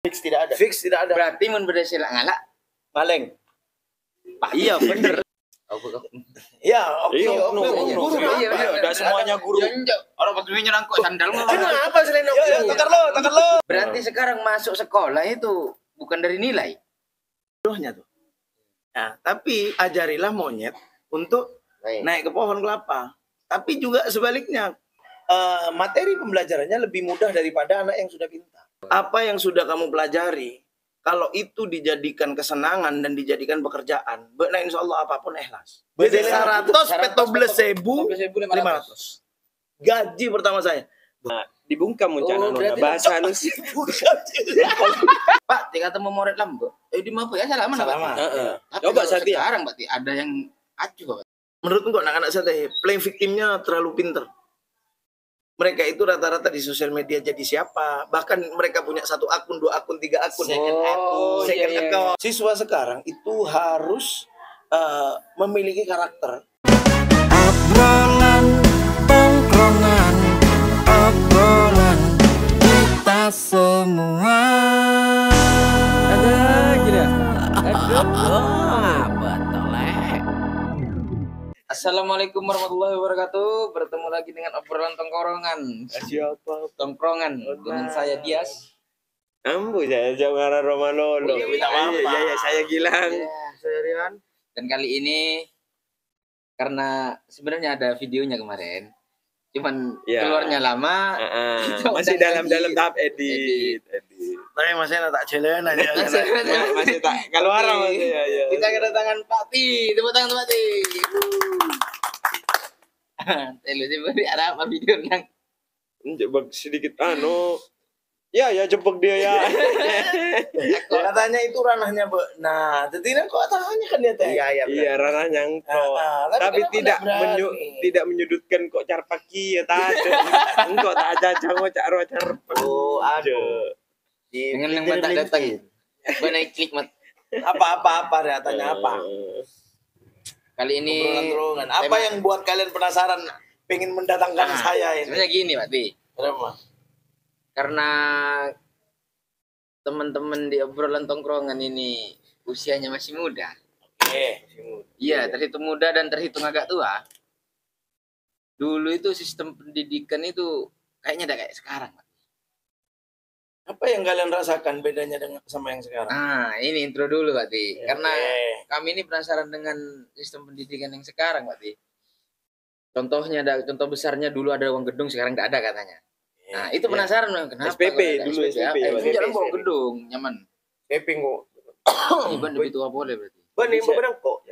Fix tidak ada. Fix tidak ada. Berarti mun berdasar ngalak. Maleng. Iya bener. Ya, oke. Guru. Tidak semuanya guru. Orang waktu nyerang kok sandal mah. Kenapa selain takar lo. Berarti sekarang masuk sekolah itu bukan dari nilai. Dohnya tuh. Nah, tapi ajarilah monyet untuk naik ke pohon kelapa. Tapi juga sebaliknya, materi pembelajarannya lebih mudah daripada anak yang sudah pintar. Apa yang sudah kamu pelajari, kalau itu dijadikan kesenangan dan dijadikan pekerjaan, nah insya Allah apapun ikhlas. Beda 100 petobles 1.500. Gaji pertama saya. Dibungkam rencana berarti bahasa anu sih. Pak, tiga ketemu murid lambo. Di mana ya salaman. Salaman. Tapi Coba kalau Satya. sekarang berarti ada yang acuh Pak. Menurut kok anak-anak saya playing victimnya terlalu pinter. Mereka itu rata-rata di sosial media jadi siapa. Bahkan mereka punya 1 akun, 2 akun, 3 akun. Second account. Siswa sekarang itu harus memiliki karakter. Obrolan tongkrongan, obrolan kita semua. Assalamualaikum warahmatullahi wabarakatuh. Bertemu lagi dengan obrolan tongkrongan. Siapa? Tongkrongan dengan saya Dias. Ambu saya Jawara Romanolo. Iya, saya Gilang. Saya Rian. Dan kali ini karena sebenarnya ada videonya kemarin. Cuman keluarnya lama. Masih dalam tahap edit. Tapi masih tak jalan aja. Masih tak keluar masih ya. Kita kedatangan Pak Ti. Tepuk tangan Pak Ti. Telu beri ada apa video nang? Jebak sedikit Ya jebak dia ya. Katanya itu ranahnya, Bu. Nah, jadi kok tangannya kan dia teh. Iya, ranahnya engkau. Tapi tidak menyudutkan kok carpaki ya tadi. Engkau tak aja cak carpaki. Oh, aduh. Dengan yang mata datang. Gua naik klik mat. Apa tanya apa? Kali ini Obrolan apa yang buat kalian penasaran pengen mendatangkan saya ini? Sebenarnya gini, Pak Ti. Kenapa? Karena teman-teman di obrolan tongkrongan ini usianya masih muda. Oke. Iya, terhitung muda dan terhitung agak tua. Dulu itu sistem pendidikan itu kayaknya udah kayak sekarang, Pak. Apa yang kalian rasakan bedanya dengan sama yang sekarang? Nah, ini intro dulu, Pak Ti. Karena kami ini penasaran dengan sistem pendidikan yang sekarang, Pak Ti. Contoh besarnya dulu ada uang gedung, sekarang tidak ada katanya. Nah, itu penasaran kenapa? SPP dulu SPP. Jangan bawa gedung, nyaman. SPP kok. Iban lebih tua boleh berarti. Ban ini beberapa kok.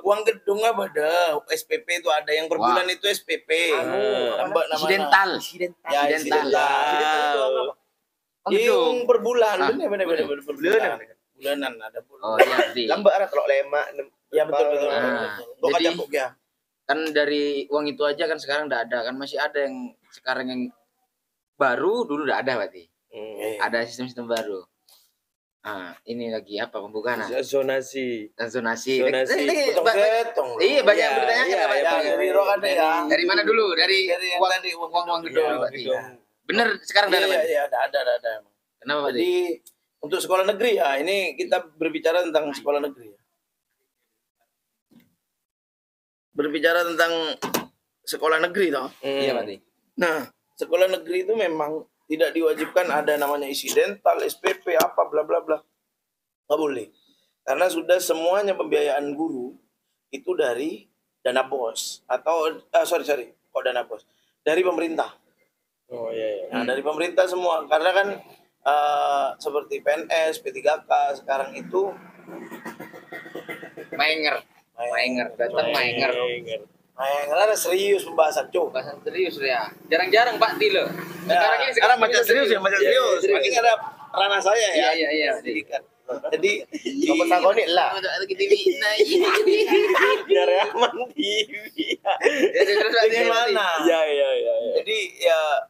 Uang gedung apa dah? SPP itu ada yang per bulan itu SPP. Insidental. Ya, insidental. Yang per bulan, benar per bulan. Bulanan ada bulan. Oh iya, lambat ada kalau lema. Ya betul. Jadi kan dari uang itu aja kan sekarang udah ada kan, masih ada yang sekarang yang baru, dulu udah ada berarti. Ada sistem baru. Nah, ini lagi apa pembukaan? Zonasi. Iya, banyak yang bertanya. Dari mana dulu? Dari uang gedung berarti. Bener sekarang udah ada. Iya, ada. Kenapa, Pak? Jadi untuk sekolah negeri ya, ini kita berbicara tentang sekolah negeri. Berbicara tentang sekolah negeri toh. Iya, Pak. Nah, sekolah negeri itu memang tidak diwajibkan ada namanya insidental, SPP, apa bla bla bla. Nggak boleh. Karena sudah semuanya pembiayaan guru itu dari dana BOS atau kok dana BOS. Dari pemerintah. Oh iya. Nah, dari pemerintah semua. Karena kan seperti PNS, P3K sekarang itu Manger, datang Manger. Karena serius pembahasan, Bahasan serius ya. Jarang-jarang Pak Ti loh. Sekarang macam serius. Makin ada ranah saya ya. Iya. Jadi apa sakoni lah. Biar aman TV. Jadi mana? Iya. Jadi ya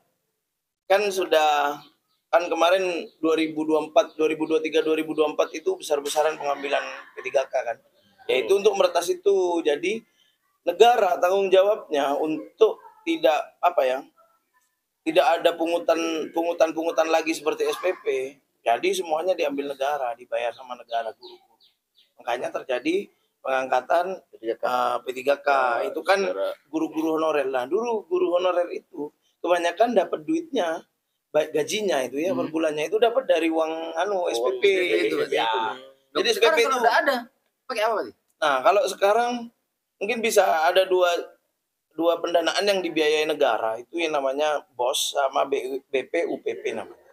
kan sudah kan kemarin 2023 2024 itu besar-besaran pengambilan P3K kan. Yaitu untuk meretas itu. Jadi negara tanggung jawabnya untuk tidak tidak ada pungutan lagi seperti SPP. Jadi semuanya diambil negara, dibayar sama negara guru. Makanya terjadi pengangkatan P3K. Itu kan guru-guru honorer. Nah, dulu guru honorer itu kebanyakan dapat duitnya, baik gajinya itu ya per bulannya itu dapat dari uang SPP. itu. Ya. Jadi Sekarang SPP kalau itu udah ada, pakai apa berarti? Nah, kalau sekarang mungkin bisa ada dua pendanaan yang dibiayai negara, itu yang namanya BOS sama BP UPP namanya.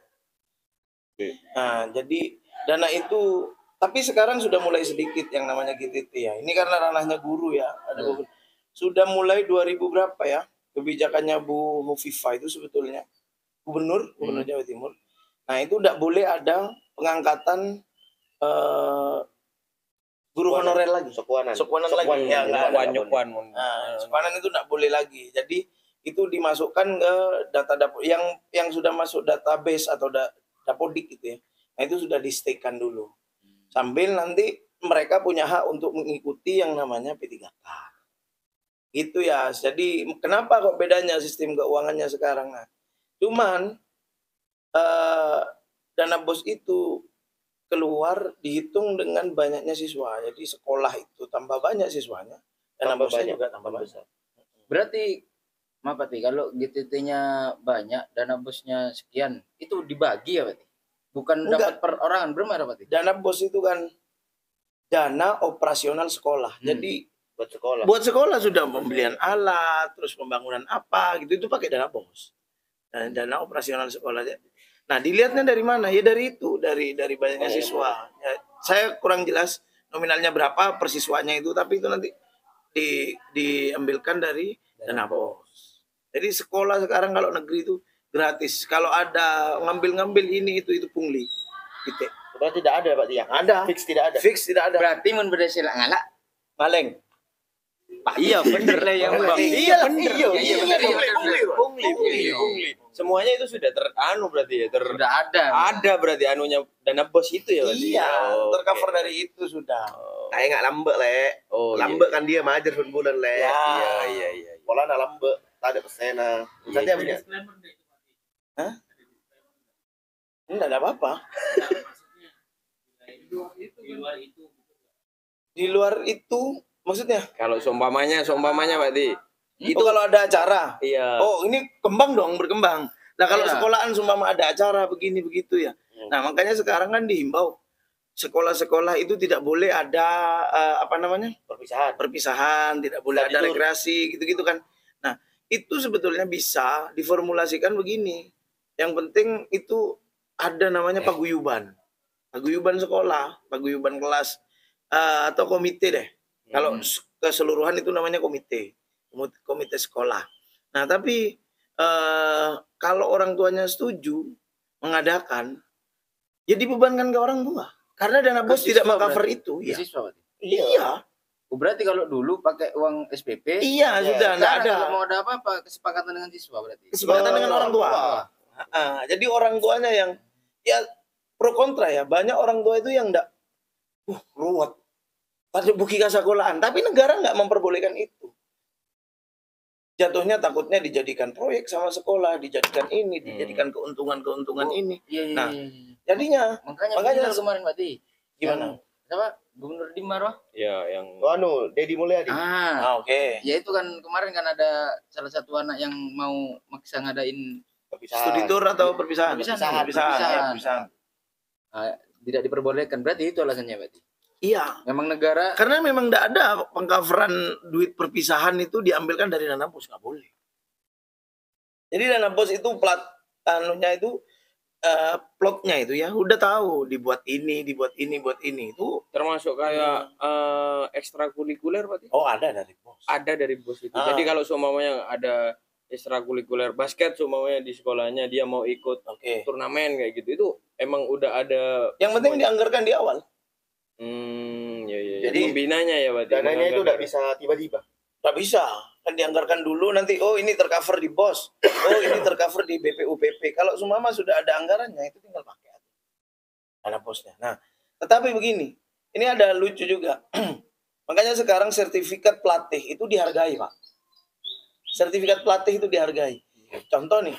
Nah, jadi dana itu, tapi sekarang sudah mulai sedikit yang namanya GTT ya. Ini karena ranahnya guru ya. Sudah mulai 2000 berapa ya? Kebijakannya Bu Hovifah itu sebetulnya gubernur Jawa Timur. Nah, itu tidak boleh ada pengangkatan guru honorer lagi. Sekuanan lagi. Ya, sekuanan itu tidak boleh lagi. Jadi itu dimasukkan ke data yang sudah masuk database atau Dapodik gitu ya. Nah, itu sudah di-stake-kan dulu. Sambil nanti mereka punya hak untuk mengikuti yang namanya P3K. Gitu ya. Jadi kenapa kok bedanya sistem keuangannya sekarang? Nah, cuman dana BOS itu keluar dihitung dengan banyaknya siswa. Jadi sekolah itu tambah banyak siswanya, dana BOS-nya juga tambah besar. Berarti maaf Pak, kalau GTT-nya banyak, dana bosnya sekian, itu dibagi ya Pak? Bukan dapat perorangan, berapa Pak? Dana BOS itu kan dana operasional sekolah. Jadi buat sekolah sudah pembelian alat, terus pembangunan apa gitu, itu pakai dana BOS. Dana operasional sekolah. Nah, dilihatnya dari mana? Ya dari itu, dari banyaknya siswa. Ya, saya kurang jelas nominalnya berapa per siswanya itu, tapi itu nanti diambilkan dari dana BOS. Jadi sekolah sekarang kalau negeri itu gratis. Kalau ada ngambil ini itu pungli. Gitu. Berarti tidak ada Pak yang ada. Fix tidak ada. Fix tidak ada. Berarti mun beda sila ngalak maleng. Iya bener lah yang Bang. Iya Pungli. Semuanya itu sudah berarti ya. sudah ada. Ada berarti anunya dana BOS itu ya berarti. Iya, tercover dari itu sudah. Kayak nggak lambek le. Lambek kan dia majer sebulan le. Iya. Pola na lambek, tak ada pesena. Saja punya. Hah? Enggak ada apa-apa. Di luar itu maksudnya? Kalau seumpamanya berarti. Itu kalau ada acara. Iya. Oh, ini berkembang. Nah, kalau sekolahan seumpama ada acara begini begitu ya. Nah, makanya sekarang kan dihimbau sekolah-sekolah itu tidak boleh ada perpisahan, tidak boleh ada rekreasi gitu-gitu kan. Nah, itu sebetulnya bisa diformulasikan begini. Yang penting itu ada namanya paguyuban. Paguyuban sekolah, paguyuban kelas atau komite deh. Kalau keseluruhan itu namanya komite sekolah. Nah, tapi kalau orang tuanya setuju mengadakan, ya dibebankan ke orang tua. Karena dana BOS tidak meng-cover itu. Iya. Siswa berarti. Iya. Berarti kalau dulu pakai uang SPP, iya sudah enggak ada. Kalau mau ada apa-apa kesepakatan dengan siswa berarti. Kesepakatan dengan orang tua. Jadi orang tuanya yang ya pro kontra ya. Banyak orang tua itu yang enggak ruwet. Pada buki sekolahan, tapi negara enggak memperbolehkan itu. Jatuhnya takutnya dijadikan proyek sama sekolah, dijadikan ini, dijadikan keuntungan ini. Nah, jadinya makanya kemarin berarti gimana? Siapa? Gubernur Dimar Ya, yang Deddy Mulyadi. Oke. Ya itu kan kemarin kan ada salah satu anak yang mau maksa ngadain studi tour atau perpisahan. Tidak diperbolehkan. Berarti itu alasannya berarti. Iya. Memang negara. Karena memang tidak ada pengcoveran duit perpisahan itu diambilkan dari dana BOS, nggak boleh. Jadi dana BOS itu plotnya itu ya udah tahu dibuat ini itu termasuk kayak ekstrakurikuler berarti. Oh, ada dari BOS. Ada dari BOS itu. Jadi kalau seumpamanya ada ekstrakurikuler basket seumpamanya di sekolahnya dia mau ikut turnamen kayak gitu, itu emang udah ada. Yang penting dianggarkan di awal. Jadi pembinanya ya berarti. Dananya itu tidak bisa tiba-tiba. Tidak bisa. Kan dianggarkan dulu nanti ini tercover di BOS. Ini tercover di BPUPP. Kalau semua sudah ada anggarannya itu tinggal pakai dana BOS-nya. Nah, tetapi begini. Ini ada lucu juga. Makanya sekarang sertifikat pelatih itu dihargai, Pak. Sertifikat pelatih itu dihargai. Contoh nih.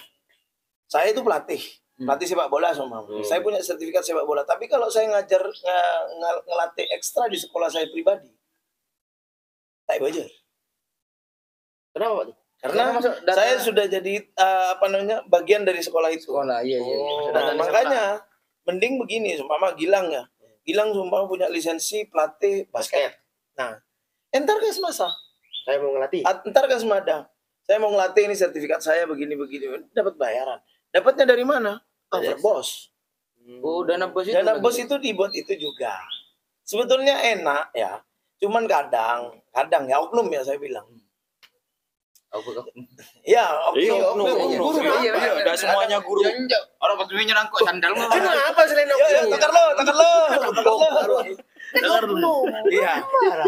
Saya itu pelatih sepak bola sama. Saya punya sertifikat sepak bola. Tapi kalau saya ngelatih ekstra di sekolah saya pribadi, tak wajar. Kenapa Pak? Karena saya sudah jadi bagian dari sekolah itu. Iya. Nah, makanya mending begini, sumpama Gilang ya. Gilang sumpama punya lisensi pelatih basket. Nah, entar ke Semasa. Saya mau ngelatih. Entar ke Semada. Saya mau ngelatih ini sertifikat saya begini, dapat bayaran. Dapatnya dari mana? Bos. Dana bos itu. Dana bos itu dibuat itu juga. Sebetulnya enak ya. Cuman kadang ya oknum ya saya bilang. Ya, oknum. Guru. Enggak semuanya guru. Orang waktu ini nyerang kok sandal mah. Kenapa selain oknum? Takar lo. Iya.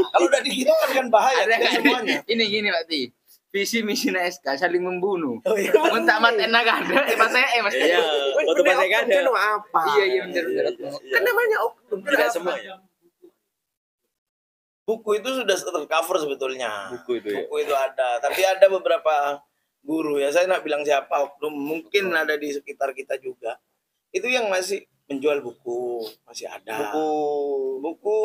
Kalau udah digitu kan bahaya semuanya. Ini gini Pak Ti. Visi misi SK saling membunuh. Oh iya. Untuk amat enak ada, Mas. Iya, foto Mas Eka ada. Apa? Iya benar. Kan namanya oknum. Enggak semuanya. Buku itu sudah tercover sebetulnya. Buku itu ada, tapi ada beberapa guru ya. Saya nak bilang siapa oknum, mungkin ada di sekitar kita juga. Itu yang masih menjual buku, masih ada. Buku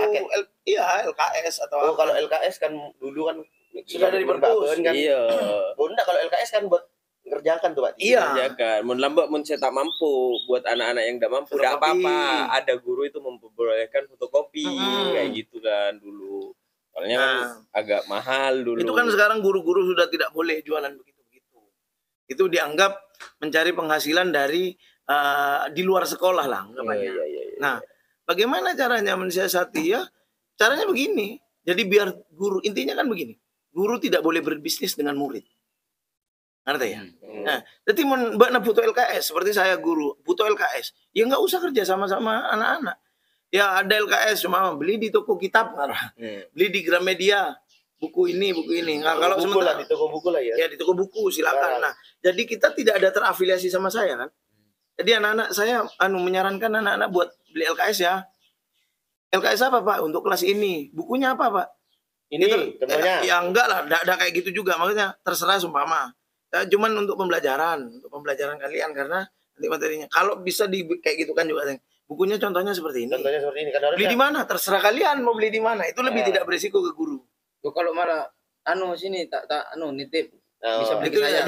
LKS atau kalau LKS kan dulu kan sudah dari perpus kan. Iya. Enggak, kalau LKS kan buat ngerjakan tuh Pak. Iya. Kan. Mun lambat mun saya tak mampu buat anak-anak yang tidak mampu enggak apa-apa. Ada guru itu memperbolehkan fotokopi kayak gitu kan dulu. Soalnya kan agak mahal dulu. Itu kan sekarang guru-guru sudah tidak boleh jualan begitu-begitu. Itu dianggap mencari penghasilan dari di luar sekolah lah anggapannya. Iya. Nah, bagaimana caranya mensiasati ya? Caranya begini. Jadi biar guru, intinya kan begini. Guru tidak boleh berbisnis dengan murid. Ngerti ya? Nah, jadi mbak butuh LKS, seperti saya guru, butuh LKS. Ya nggak usah kerja sama-sama anak-anak. Ya ada LKS, cuma beli di toko kitab, beli di Gramedia, buku ini. Nah, kalau sementara di toko buku lah ya. Ya di toko buku silakan. Nah, jadi kita tidak ada terafiliasi sama saya kan. Jadi anak-anak saya menyarankan anak-anak buat beli LKS ya. LKS apa Pak? Untuk kelas ini. Bukunya apa Pak? Ini contohnya. Ya enggak lah, enggak kayak gitu juga. Maksudnya terserah sumpama. Cuman untuk pembelajaran kalian karena nanti materinya. Kalau bisa kayak gitu kan juga. Bukunya contohnya seperti ini. Kan beli di mana? Terserah kalian mau beli di mana. Itu lebih tidak berisiko ke guru. Tuh kalau malah sini tak nitip bisa beli itu ke saya.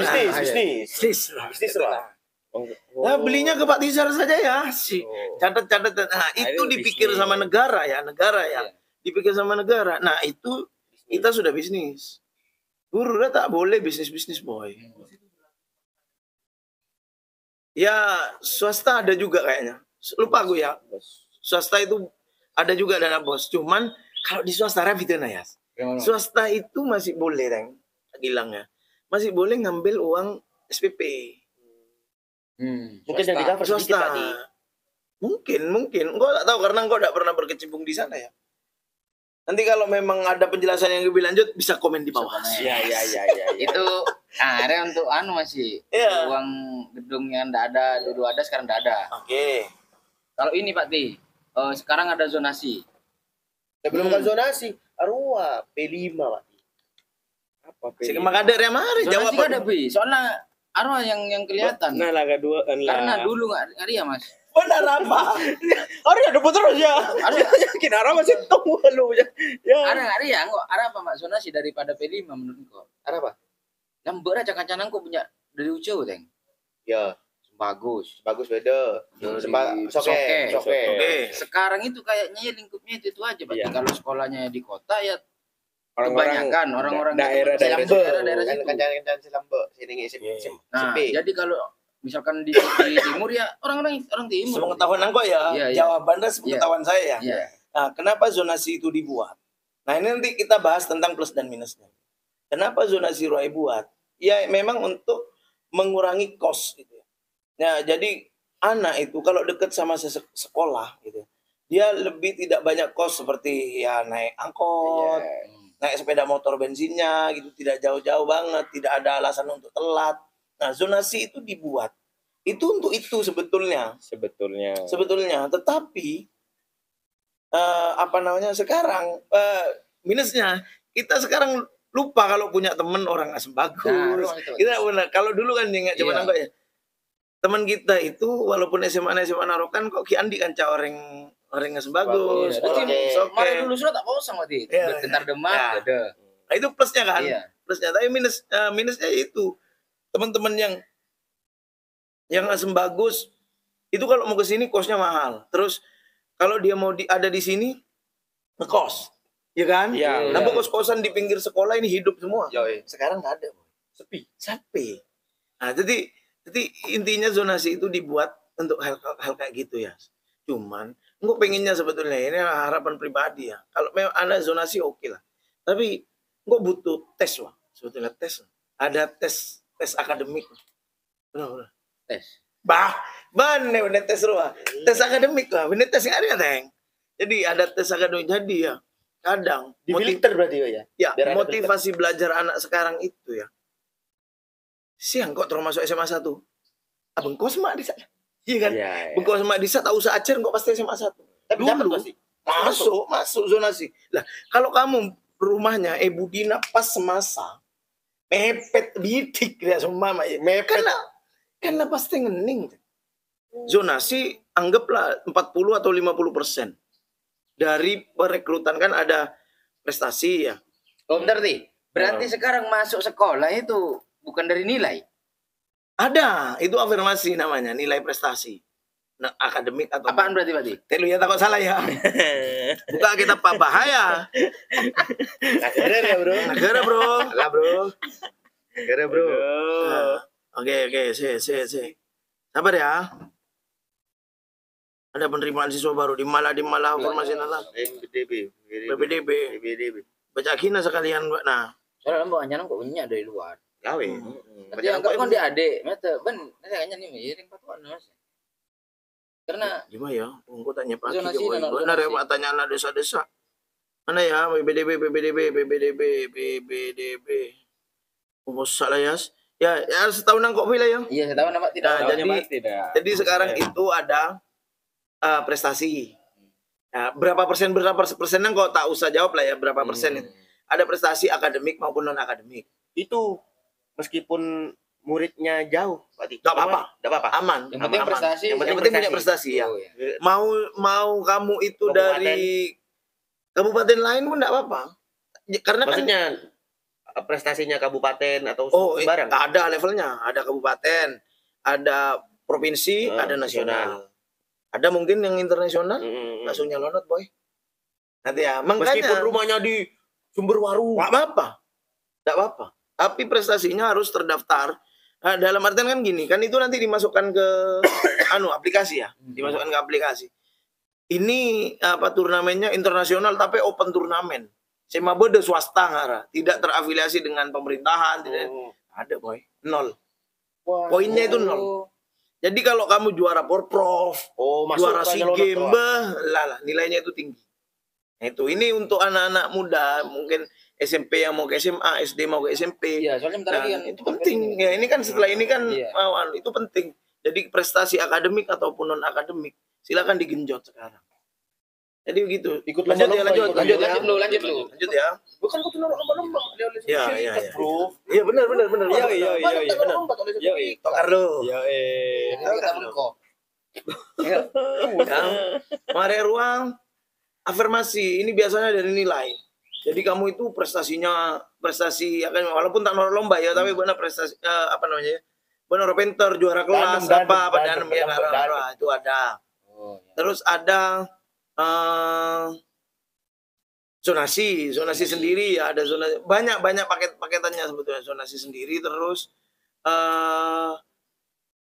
Bisnis lah. Nah, belinya ke Pak Tizar saja ya. Catat. Nah, itu dipikir sama negara ya. Dipikir sama negara. Nah, itu kita sudah bisnis. Guru udah tak boleh bisnis boy. Ya, swasta ada juga kayaknya. Lupa gue ya. Swasta itu ada juga dana bos. Cuman kalau di swasta rapid ya. Swasta itu masih boleh, Gilang ya. Masih boleh ngambil uang SPP. Mungkin yang di cover swasta. Mungkin. Engkau tak tahu karena engkau tidak pernah berkecimpung di sana ya. Nanti kalau memang ada penjelasan yang lebih lanjut bisa komen di bawah. Iya. Itu ada untuk masih uang gedung yang tidak ada dulu ada sekarang tidak ada. Oke. Kalau ini Pak Ti, sekarang ada zonasi. Sebelum kan zonasi, Arwah P5 Pak. Apa Si Makader yang mari jawab. Zonasi ada Bi. Soalnya Arwah yang kelihatan. Nah lah kedua kan lah. Karena dulu nggak ada Mas. Benar apa? Arya ada terus ya. Yakin Arya masih tunggu lu ya. Ada apa Mak zonasi daripada P5 menurutku? Ada apa? Lamber aja kancanan kok punya dari Uco Teng. Ya, bagus beda. Soke. Sekarang itu kayaknya lingkupnya itu aja Pak. Iya. Kalau sekolahnya di kota ya orang-orang orang-orang daerah situ. Kan Selambe sini Nah, jadi kalau misalkan di timur ya orang timur. Sepengetahuan engkau ya, Iya. jawabannya sepengetahuan saya ya. Iya. Nah, kenapa zonasi itu dibuat? Nah, ini nanti kita bahas tentang plus dan minusnya. Kenapa zonasi Roy buat? Ya memang untuk mengurangi kos gitu. Nah, jadi anak itu kalau dekat sama sekolah gitu, dia lebih tidak banyak kos seperti ya naik angkot, naik sepeda motor bensinnya gitu, tidak jauh-jauh banget, tidak ada alasan untuk telat. Nah, zonasi itu dibuat. Itu untuk itu sebetulnya. Tetapi sekarang minusnya kita sekarang lupa kalau punya teman orang asem bagus. Kita benar. Kalau dulu kan ingat zaman ya. teman kita itu walaupun SMA Narokan kok Ki Andi kan orang yang sebagus. Kemarin dulu sudah tak kosong berarti. Bertentar Demak ada. Nah, itu plusnya kan. Iya. Plusnya, tapi minusnya itu teman-teman yang bagus itu kalau mau ke sini kosnya mahal. Terus kalau dia mau ada di sini ngekos. Ya kan? Iya. Nampak kos-kosan di pinggir sekolah ini hidup semua. Sekarang nggak ada. Sepi. Nah, jadi intinya zonasi itu dibuat untuk hal kayak gitu ya. Cuman, gue pengennya sebetulnya ini harapan pribadi ya. Kalau memang ada zonasi oke lah. Tapi gue butuh tes lah. Sebetulnya tes. Ada tes akademik. Benar. Tes. Bener tes ruah. Tes akademik lah. Bener tes nggak ada teng. Jadi ada tes akademik. Jadi ya kadang. Di filter berarti ya. Ya motivasi belajar anak sekarang itu ya. Siang kok termasuk SMA 1. Abang Kosma di sana. Iya kan? Bang Kosma di sana tahu acer kok pasti SMA 1. Tapi dulu pasti. Masuk zonasi. Lah, kalau kamu rumahnya Budina pas semasa mepet bidik dia semua mepet. Karena pasti ngening. Zonasi anggaplah 40 atau 50% dari perekrutan kan ada prestasi ya. Oh, bentar nih. Berarti sekarang masuk sekolah itu bukan dari nilai. Ada, itu afirmasi namanya, nilai prestasi. Nah, akademik atau apaan berarti? Telu ya takut salah ya. Buka kita Pak bahaya. Negara ya, Bro. Negara, Bro. Lah, Bro. Negara, Bro. Oke, sabar ya. Ada penerimaan siswa baru di Malah formasi nala. PPDB. Baca kina sekalian, nah. Soalnya mbak anyanan kok banyak dari luar. Gawe. Tapi anggap kan dia adik, mata kayaknya nih miring patuan Mas. Karena gimana ya? Engko tanya Pak zonasi Ki. Benar ya Pak tanya anak desa-desa. Mana ya PPDB. Oh, salah ya. Ya setahunan kok wilayah. Iya, setahun Pak tidak. Jadi sekarang itu ada prestasi. Nah, berapa persenan kok tak usah jawab lah ya berapa persen itu. Ada prestasi akademik maupun non akademik. Itu meskipun muridnya jauh, Pak. Enggak apa-apa. Aman. Yang penting prestasi. Yang penting punya prestasi ya. Oh, ya. Mau kamu itu Kabupaten. dari kabupaten lain pun enggak apa-apa. Karena Maksudnya prestasinya kabupaten atau barang? Ada levelnya. Ada kabupaten, ada provinsi, ada nasional. Ada mungkin yang internasional, langsung nyalonot boy. Nanti ya, meskipun rumahnya di Sumberwaru. Enggak apa-apa. Tapi prestasinya harus terdaftar. Nah, dalam artian kan gini, kan itu nanti dimasukkan ke aplikasi ya, dimasukkan ke aplikasi. Ini turnamennya internasional tapi open turnamen. Sema bode swasta ngara, tidak terafiliasi dengan pemerintahan, tidak ada boy, 0. Poinnya itu 0. Jadi kalau kamu juara Porprov, juara SEA Games, nilainya itu tinggi. Nah, ini untuk anak-anak muda, mungkin SMP yang mau ke SMA, SD mau ke SMP. Iya, soalnya bentar lagi kan itu penting. Ya, ini kan setelah ini kan itu penting. Jadi prestasi akademik ataupun non akademik, silakan digenjot sekarang. Jadi begitu. Lanjut ya. Bukan kau tuh lomba-lomba. Iya. Bro. Iya benar. Iya. Carlo. Iya. Mari ruang afirmasi ini biasanya dari nilai. Jadi kamu itu prestasi akan walaupun tak nolak lomba ya, tapi benar prestasi benar pinter juara kelas danem itu ada. Terus ada zonasi sendiri ya, ada zonasi banyak paketannya sebetulnya, zonasi sendiri. Terus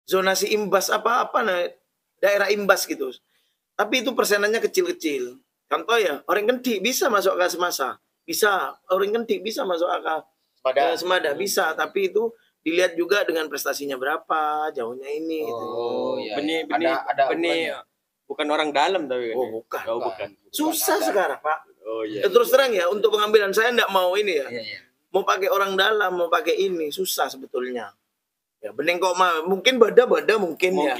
zonasi imbas daerah imbas gitu, tapi itu persenannya kecil. Contoh ya, orang Kendik bisa masuk ke semasa, bisa orang Kendik bisa masuk ke Semada bisa, tapi itu dilihat juga dengan prestasinya berapa, jauhnya ini gitu. Iya. Benih bukan orang dalam tapi kan. Bukan. Susah sekarang, Pak. Oh iya. Terus terang ya, untuk pengambilan saya enggak mau ini ya. Iya. Mau pakai orang dalam, mau pakai ini susah sebetulnya. Ya bening kok mungkin beda mungkin ya.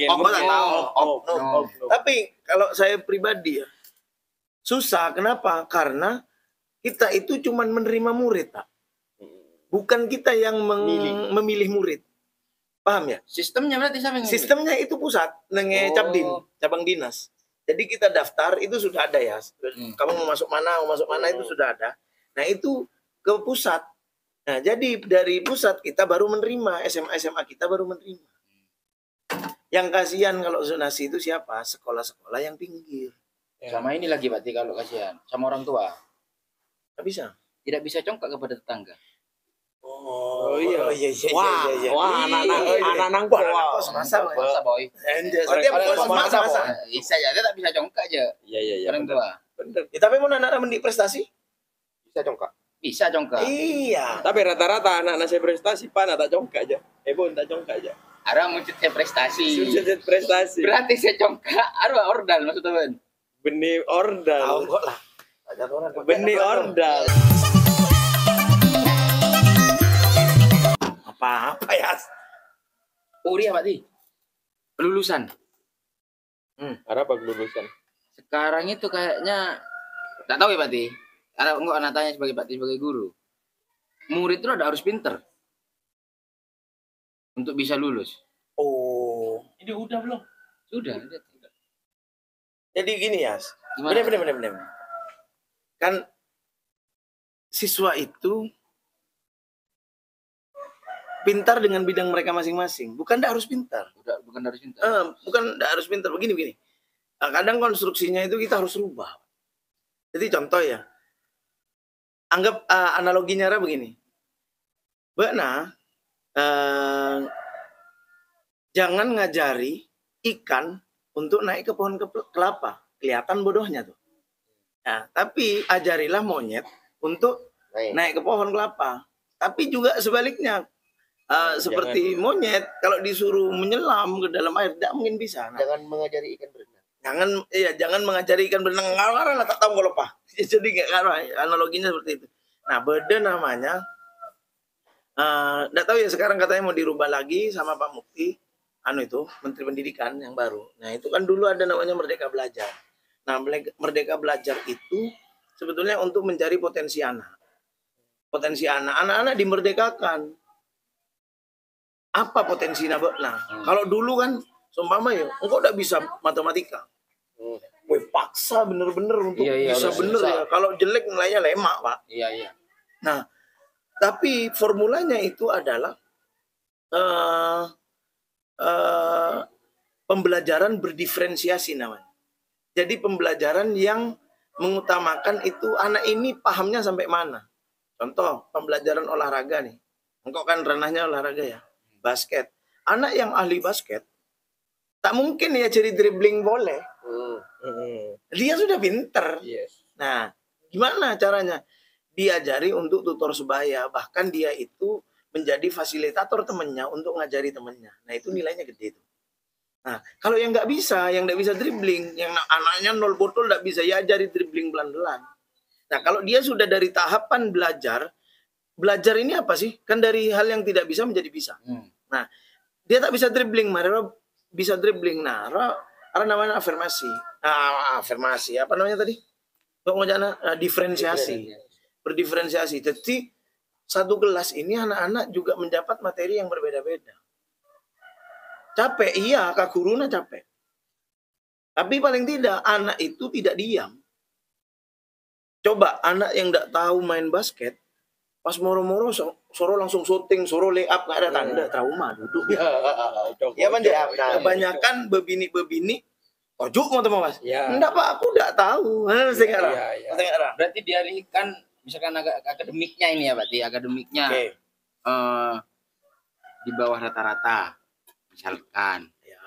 Tapi kalau saya pribadi ya susah. Kenapa? Karena kita itu cuma menerima murid, Pak. Bukan kita yang memilih murid. Paham ya? Sistemnya berarti siapa yang Sistemnya itu pusat, Cabdin, cabang dinas. Jadi kita daftar itu sudah ada ya. Kamu mau masuk mana itu sudah ada. Nah itu ke pusat. Nah jadi dari pusat kita baru menerima, SMA kita baru menerima. Yang kasihan kalau zonasi itu siapa? Sekolah-sekolah yang pinggir. Sama ini lagi berarti kalau kasihan sama orang tua. Nggak bisa. Tidak bisa congkak kepada tetangga. Oh iya. Wah, anak-anak kos masa boy. Setiap kos masa. Bisa ya, dia tak bisa congkak aja. Iya. Orang tua. Bener. Ya, tapi mau anak-anak mendik prestasi? Bisa congkak. Bisa congkak. Iya. Tapi rata-rata anak-anak saya prestasi, tak congkak aja. Tak congkak aja. Ada muncul saya prestasi. Muncul prestasi. Berarti saya congkak. Ada ordal maksudnya kan? Benih ordal. Tahu kok lah. Benih ordal. Apa ya? Uri apa sih? Lulusan. Ada apa lulusan? Sekarang itu kayaknya tak tahu ya Pak Ti. Ada enggak anak tanya sebagai Pak Ti sebagai guru. Murid itu ada harus pinter untuk bisa lulus. Oh, Ini udah belum? Sudah. jadi gini ya. Gimana? Bener. Kan siswa itu pintar dengan bidang mereka masing-masing. Bukan tidak harus pintar. Bukan harus pintar. Bukan tidak harus pintar. Begini. Kadang konstruksinya itu kita harus rubah. Jadi contoh ya. Anggap analoginya begini. Jangan ngajari ikan untuk naik ke pohon kelapa. Kelihatan bodohnya tuh. Nah, tapi ajarilah monyet untuk naik ke pohon kelapa. Tapi juga sebaliknya. Seperti monyet, kalau disuruh menyelam ke dalam air, tidak mungkin bisa. Nah, Jangan mengajari ikan berenang. Jangan mengajari ikan berenang. Ngarang tak tahu kalau apa. Jadi analoginya seperti itu. Nah, beda namanya. Tidak tahu ya sekarang katanya mau dirubah lagi sama Pak Mukti. Itu Menteri Pendidikan yang baru. Nah itu kan dulu ada namanya Merdeka Belajar. Nah Merdeka Belajar itu sebetulnya untuk mencari potensi anak. Potensi anak-anak dimerdekakan. Apa potensi anak? Nah kalau dulu kan seumpama ya, engkau tidak bisa matematika. Paksa bener-bener untuk bisa bener ya. Kalau jelek nilainya lemak Pak. Iya. Nah tapi formulanya itu adalah pembelajaran berdiferensiasi namanya. Jadi pembelajaran yang mengutamakan itu anak ini pahamnya sampai mana. Contoh pembelajaran olahraga nih. Engkau kan ranahnya olahraga ya. Basket. Anak yang ahli basket tak mungkin ya jadi dribbling boleh. Dia sudah pinter. Yes. Nah, gimana caranya? Diajari untuk tutor sebaya. Bahkan dia itu menjadi fasilitator temannya untuk ngajari temannya. Nah itu nilainya gede tuh. Nah kalau yang nggak bisa dribbling, yang anaknya 0 botol nggak bisa, ya ajari dribbling pelan-pelan. Nah kalau dia sudah dari tahapan belajar ini apa sih? Kan dari hal yang tidak bisa menjadi bisa. Nah dia tak bisa dribbling, Marera bisa dribbling. Nah namanya afirmasi. Afirmasi apa namanya tadi? Diferensiasi. Berdiferensiasi. Jadi satu kelas ini anak-anak juga mendapat materi yang berbeda-beda. Capek, iya, kak gurunya capek. Tapi paling tidak anak itu tidak diam. Coba anak yang tidak tahu main basket, pas moro-moro soro langsung syuting, soro lay up, nggak ada tanda, trauma, duduk. Ya kan kebanyakan bebini, ojuk mau teman mas? Ya. Enggak Pak, aku tidak tahu. Berarti dialihkan misalkan akademiknya ini ya berarti akademiknya di bawah rata-rata misalkan ya.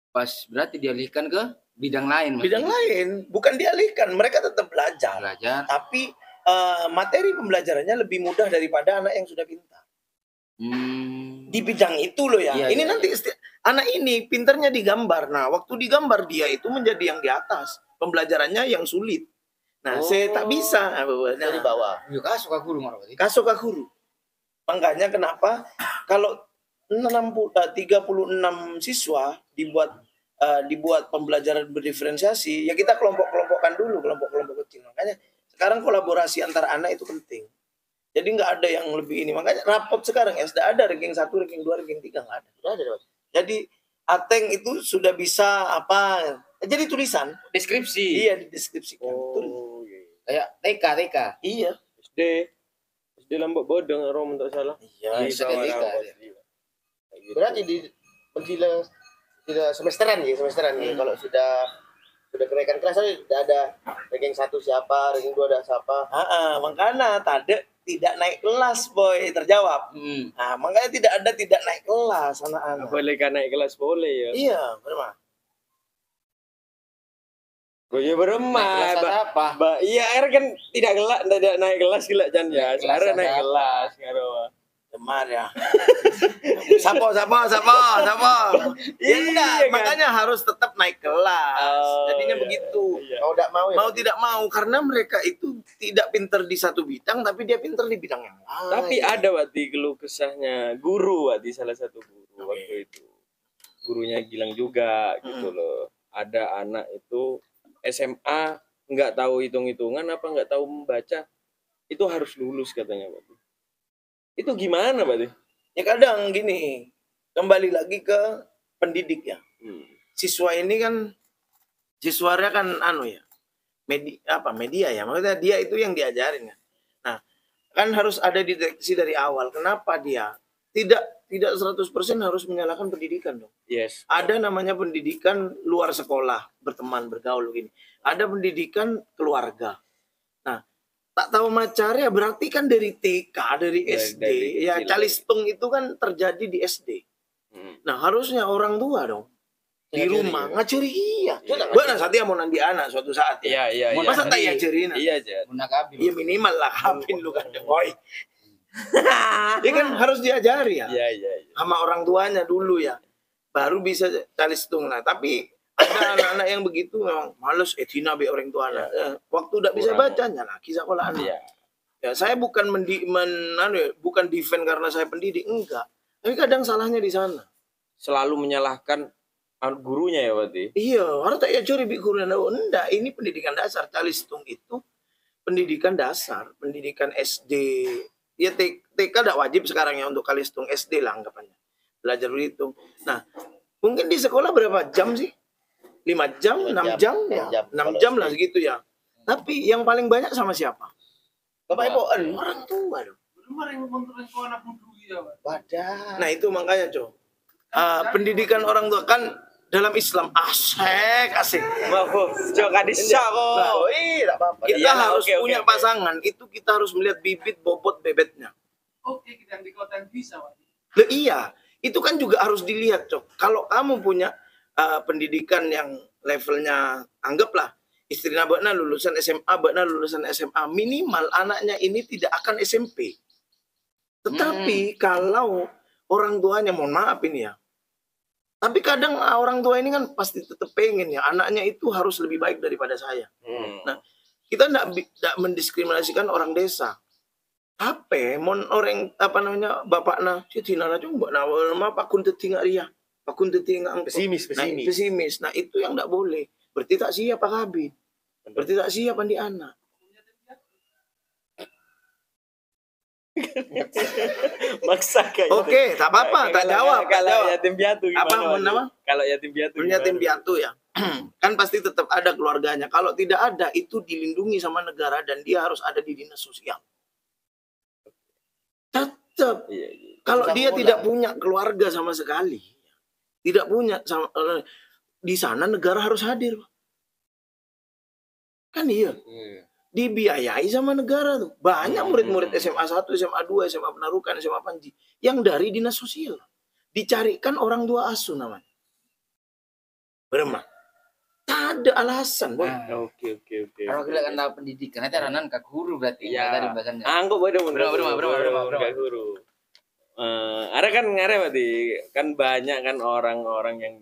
Pas berarti dialihkan ke bidang lain. Bidang lain, bukan dialihkan, mereka tetap belajar. Tapi materi pembelajarannya lebih mudah daripada anak yang sudah pintar. Di bidang itu loh ya. Ini nanti anak ini pintarnya digambar. Nah, waktu digambar dia itu menjadi yang di atas. Pembelajarannya yang sulit. Nah, saya tak bisa. Dari bawah. Kasuka guru. Makanya kenapa kalau 36 siswa dibuat pembelajaran berdiferensiasi, ya kita kelompok-kelompokkan dulu, kelompok-kelompok kecil. Makanya sekarang kolaborasi antar anak itu penting. Jadi nggak ada yang lebih ini. Makanya rapot sekarang SD ada ranking 1, ranking 2, ranking 3 nggak ada. Nggak ada. Jadi Ateng itu sudah bisa apa? Jadi tulisan. Deskripsi. Iya, dideskripsikan. Oh, Kayak TK. Iya. SD Lombok Bodong Rom untuk salah. Iya, SD TK. Berarti di tidak semesteran ya. Kalau sudah kenaikan kelas sudah ada ranking 1 siapa, ranking 2 ada siapa. Makanya tidak naik kelas, boy, terjawab. Nah, makanya tidak naik kelas anak-anak. Boleh kan naik kelas boleh ya. Iya, benar. Gue beremah. Apa? Iya, akhirnya kan tidak naik kelas gila Jan ya. Sekarang naik kelas karo. Demar ya. Sapo. Ya enggak, Iya, kan? makanya harus tetap naik kelas. Jadinya iya, begitu. iya. Mau tidak mau ya. Mau tidak mau karena mereka itu tidak pinter di satu bidang tapi dia pinter di bidang yang lain. Tapi ada waktu keluh kesahnya guru waktu salah satu guru waktu itu. Gurunya bilang juga gitu loh. Ada anak itu SMA nggak tahu hitung-hitungan apa nggak tahu membaca itu harus lulus katanya waktu. Itu gimana berarti? Ya kadang gini, kembali lagi ke pendidik ya. Siswanya kan media ya. Maksudnya dia itu yang diajarin ya. Nah, kan harus ada deteksi dari awal. Kenapa dia tidak 100% harus menyalahkan pendidikan dong. Yes. Ada namanya pendidikan luar sekolah, berteman, bergaul gini. Ada pendidikan keluarga. Nah, tak tahu macarnya berarti kan dari TK, dari SD. Ya, calistung itu kan terjadi di SD. Nah, harusnya orang tua dong. Di rumah ngajari iya. Benar saat dia mau nanti anak suatu saat ya. Iya. Masa tak ajarin? Iya aja. Guna kabin. Iya minimal lah kabin lu kan. Boy. Dia kan harus diajari ya. Iya. Sama orang tuanya dulu ya. Baru bisa calistung. Nah, tapi ada anak-anak yang begitu memang males etina be orang tua anak. Waktu udah bisa bacanya lagi sekolah anak. Iya. Ya, saya bukan bukan defend karena saya pendidik, enggak. Tapi kadang salahnya di sana. Selalu menyalahkan gurunya ya berarti. Iya, harus tak ya curi bi guru enggak, ini pendidikan dasar. Calistung itu pendidikan dasar, pendidikan SD. Ya TK tidak wajib sekarang ya untuk calistung, SD lah anggapannya. Belajar berhitung. Nah, mungkin di sekolah berapa jam sih? 5 jam, 6 jam ya. 6 jam lah segitu ya. Tapi yang paling banyak sama siapa? Bapak Ibu, orang tua dong. Wadah. Nah, itu makanya, Cok. Pendidikan orang tua kan dalam Islam asik. Cok kadisa kok. Tidak apa-apa. Kita harus punya pasangan, itu kita harus melihat bibit bobot bebetnya. Oke, kita di kota yang bisa, Pak. Iya, itu kan juga harus dilihat, Cok. Kalau kamu punya pendidikan yang levelnya, anggaplah istri Bakna lulusan SMA, Bakna lulusan SMA, minimal anaknya ini tidak akan SMP. Tetapi kalau orang tuanya, mohon maaf ini ya, tapi kadang orang tua ini kan pasti tetap pengen ya anaknya itu harus lebih baik daripada saya. Nah, kita tidak mendiskriminasikan orang desa. Apa? Mon orang apa namanya bapakna, citina coba nama Pak Kun tetingak ria, Pak Kun tetingak pesimis. Nah, itu yang tidak boleh. Berarti tak siap Pak Kabin. Berarti tak siap andi anak. Maksa kayak Oke, tak apa-apa, tak jawab. Kalau yatim piatu gimana? Apa? Kalau yatim piatu. Yatim piatu ya. Kan pasti tetap ada keluarganya. Kalau tidak ada, itu dilindungi sama negara dan dia harus ada di dinas sosial. Tetap. Iya. Kalau dia tidak punya keluarga sama sekali, tidak punya di sana negara harus hadir. Kan iya. Dibiayai sama negara tuh. Banyak murid-murid SMA 1, SMA 2, SMA Penarukan, SMA Panji yang dari dinas sosial. Dicarikan orang tua asuh namanya. Beremah. Tak ada alasan, Boy. Oke. Kalau kita kan tahu pendidikan, nanti aranan ke guru berarti. Iya. Tadi bahasannya. Anggap berapa Berapa. guru. Ada kan ngare berarti kan banyak kan orang-orang yang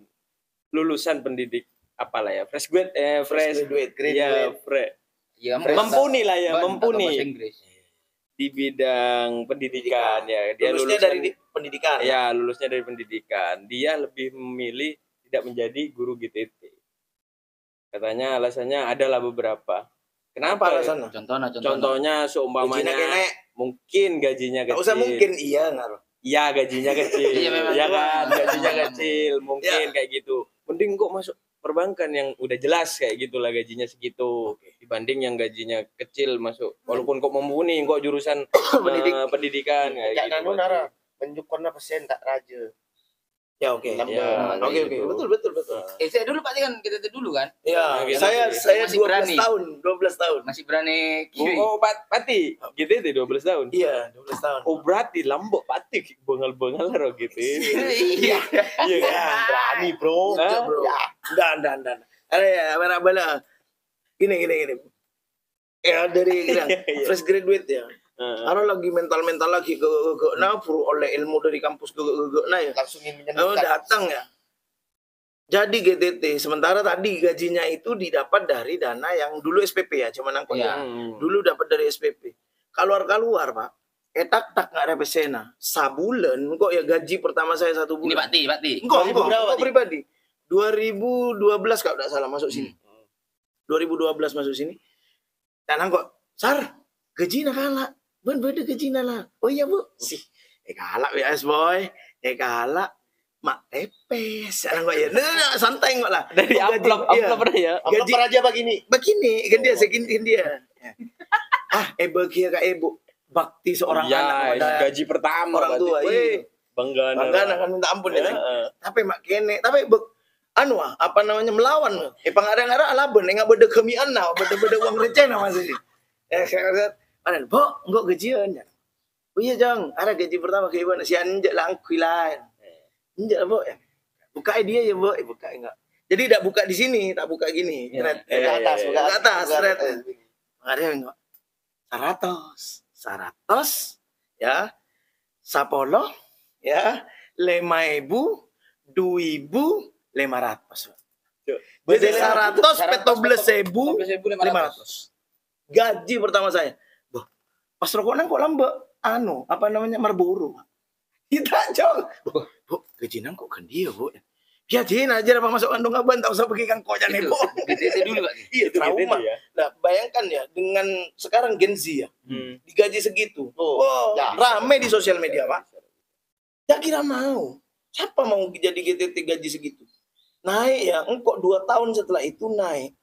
lulusan pendidik apalah ya, fresh graduate. Ya, Mumpuni lah ya, mumpuni bahasa Inggris. di bidang pendidikan ya. Dia lulusnya dari pendidikan. Ya, lulusnya dari pendidikan. Dia lebih memilih tidak menjadi guru GTT. Katanya alasannya adalah beberapa. Kenapa alasannya? Contohnya Contohnya seumpamanya mungkin gajinya Nggak kecil. usah mungkin, iya ngaruh. Iya gajinya kecil. Iya, memang. Iya kan, gajinya kecil, mungkin kayak gitu. Mending kok masuk perbankan yang udah jelas kayak gitulah gajinya segitu dibanding yang gajinya kecil masuk walaupun kok mumpuni kok jurusan pendidikan kayak Jangan gitu. nara menunjukkan pasien tak raja. Ya oke. Ya, Oke. gitu. Betul. Saya dulu Pak kan kita dulu kan. Ya, Nah, gitu saya sih. saya Masih 12 berani. tahun, 12 tahun. Masih berani kiri. Oh, Pati, gitu itu 12 tahun. Iya, 12 tahun. Oh berarti lambok Pati bengal-bengal loh gitu. Iya. Iya kan? Berani bro. Enggak, bro. Enggak. Ada ya, bala. Gini. Ya dari fresh graduate ya. Ada lagi mental lagi ke oleh ilmu dari kampus ke nah ya. Langsung ingin Oh, menyenangkan. datang ya. Jadi GTT sementara tadi gajinya itu didapat dari dana yang dulu SPP ya, cuman angkot Iya. ya. Dulu dapat dari SPP. Keluar Pak. Tak nggak ada pesena. Sabulan kok ya gaji pertama saya 1 Ini bulan. Pak Ti. Enggak pribadi. 2012 kalau tidak salah masuk sini. 2012 masuk sini. Dan kok, Sar, gaji nak kalah. Beda gaji lah. Oh iya bu. Sih, kalah BS boy. Kalah. Mak tepes. Kok ya. Nah, santai kok lah. Dari Oh, amplop pernah ya. Apa Gaji- aja begini? Begini, kan dia sekintin dia. Bagi kak ibu. Bakti seorang anak. Ya, gaji pertama orang tua. berarti. Weh, Iya. bangga Bangga akan minta ampun ya. Heeh. Tapi mak kene, tapi apa namanya melawan. Pengarang-arang alaben enggak beda kemian nah, beda uang receh nah masih. Saya kata, "Bo, enggak gajian." Oh iya, Jang, ada gaji pertama ke ibu si anjek lah angkuilan. Enggak, Bo. Buka dia ya, Bo. Buka enggak. Jadi tidak buka di sini, tak buka gini. Thread. Ke atas, Ke bukan atas, thread. Ada enggak? 100 ya. Sapolo ya. 5.000 2.500. Jadi 114.500. Gaji pertama saya. Boh, pas rokokan kok lambe apa namanya Marlboro. Kita jong. Bu, gaji nang kok kan dia, Bu. Biarin aja apa masuk kandung abang tak usah pergi kang kocan Itu Bo. GTT dulu Pak. Iya, trauma. ya. Nah, bayangkan ya dengan sekarang Gen Z ya. Digaji segitu. Oh, ya. Rame di sosial media, Pak. Ya kira mau. Siapa mau jadi GTT gaji segitu? Naik ya, engkau 2 tahun setelah itu naik.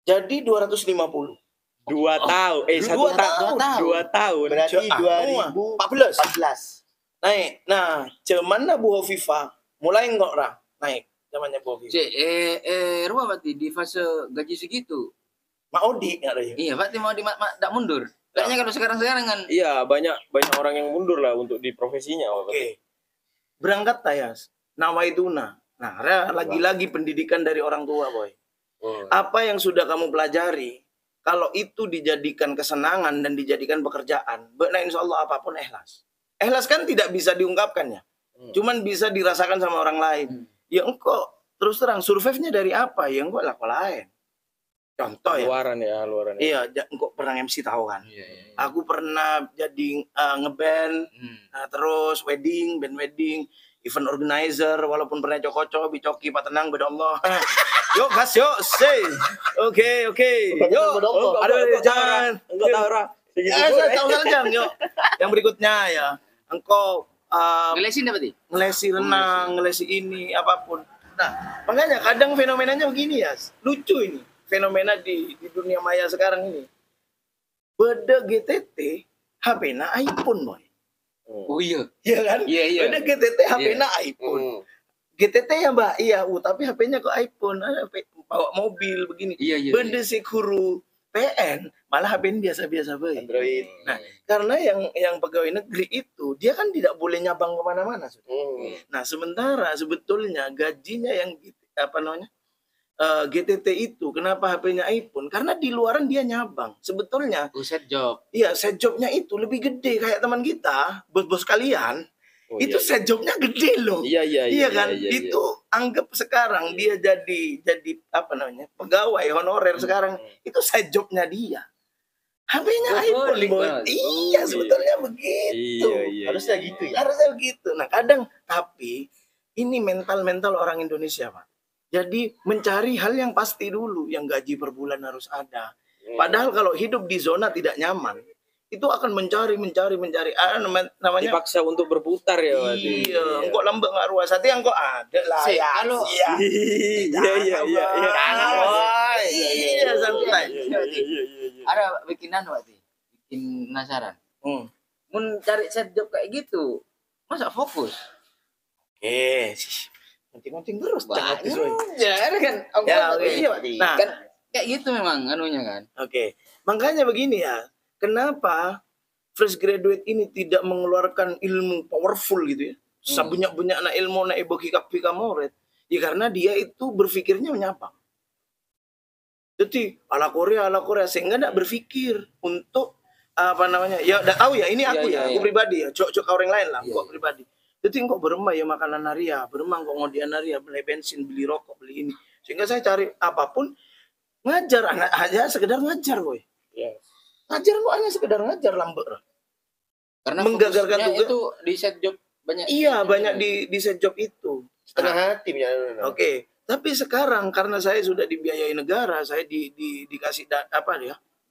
Jadi 250. 2 tahun. 2 tahun. 2 tahun. Berarti 14. Naik. Nah, cuman Bu Hovifa mulai enggak naik zamannya Bu Hovifa. Rumah Pak Ti di fase gaji segitu. Mak Odi enggak ada ya? Iya Pak Ti mau tidak mundur. Kayaknya kalau sekarang kan. Iya, banyak orang yang mundur lah untuk di profesinya. Oke. Berangkat Tayas. Nawaituna. Nah, lagi-lagi pendidikan dari orang tua, Boy. Apa yang sudah kamu pelajari, kalau itu dijadikan kesenangan dan dijadikan pekerjaan, nah insya Allah apapun ikhlas. Ikhlas kan tidak bisa diungkapkan ya. Cuman bisa dirasakan sama orang lain. Ya engkau terus terang survive-nya dari apa? Ya engkau laku lain. Contoh ya. Luaran. Iya, engkau pernah MC tahu kan? Iya. Aku pernah jadi ngeband, terus band wedding, event organizer, walaupun pernah coko-coko, bicoki, Pak Tenang, beda Allah. Yuk, gas yuk, say. Oke. Yuk, jangan. Enggak tahu Ra. Saya tahu saja, yuk. Yang berikutnya ya, engkau Ngelesin apa Ti? ngelesi renang, ngelesi ini, apapun. Nah, makanya kadang fenomenanya begini ya, lucu ini. Fenomena di dunia maya sekarang ini. Beda GTT, HP-na iPhone, Boy. Oh iya. Iya kan? Iya. Beda GTT, HP-na iPhone. GTT ya Mbak, iya, tapi HP-nya ke iPhone, bawa mobil begini. Iya. Benda si guru PN, malah HP biasa-biasa baik. Android. Nah, karena yang pegawai negeri itu, dia kan tidak boleh nyabang kemana-mana. Nah, sementara sebetulnya gajinya yang GTT itu, kenapa HP-nya iPhone? Karena di luaran dia nyabang. Sebetulnya, Set job. iya, set jobnya itu lebih gede kayak teman kita, bos-bos kalian. Itu set jobnya gede loh. Iya Kan? Itu anggap sekarang dia jadi pegawai honorer sekarang. Itu set jobnya dia. HP-nya iPhone, Boy. Iya, sebetulnya begitu. Iya. Harusnya gitu ya. Harusnya begitu. Nah, kadang tapi ini mental orang Indonesia, Pak. Jadi mencari hal yang pasti dulu, yang gaji per bulan harus ada. Padahal kalau hidup di zona tidak nyaman, itu akan mencari. Namanya Dipaksa untuk berputar ya Wati. iya, engkau lambek nggak ruas hati engkau ada lah Si, ya. kalau Iya. Iya, santai. ada bikinan Wati, bikin penasaran. Mun cari set job kayak gitu, masa fokus? Penting terus Banyak jangan ya kan. Ya, oke. Iya, Wati. Nah. Kan kayak gitu memang anunya kan. Oke, makanya begini ya. Kenapa fresh graduate ini tidak mengeluarkan ilmu powerful gitu ya? Sebanyak-banyak na ilmu na ibu kika moret. Ya karena dia itu berpikirnya menyapa. Jadi ala Korea sehingga tidak berpikir untuk apa namanya? Ya udah tahu ya ini aku Iya, aku pribadi ya. Cok orang lain lah, Iya, kok pribadi. Jadi kok beremah ya makanan naria, beremah kok ngodian naria, beli bensin, beli rokok, beli ini. Sehingga saya cari apapun ngajar anak aja sekedar ngajar boy. Yes. Ngajar kok hanya sekedar ngajar lambek. Karena Menggagalkan fokusnya tugas. itu di set job banyak. Iya, banyak di set job itu. Setengah hati punya. Oke, tapi sekarang karena saya sudah dibiayai negara, saya dikasih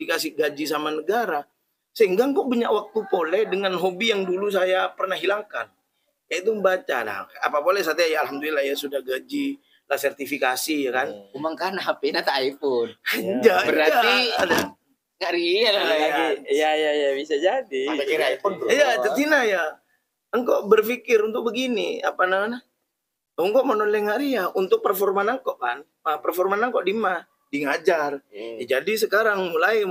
dikasih gaji sama negara, sehingga kok banyak waktu pole dengan hobi yang dulu saya pernah hilangkan, yaitu membaca. Nah, apa boleh saya ya alhamdulillah ya sudah gaji lah sertifikasi ya kan. Umang kan HP-nya tak iPhone. Enggak, Berarti ada. ngari lah lagi. Iya bisa jadi. Pakai kira iPhone bro. Iya, tetina ya. Engkau berpikir untuk begini, apa namanya? Engkau menoleng hari ya untuk performa nangkok kan. Performa nangkok di mana? Di ngajar. Ya, jadi sekarang mulai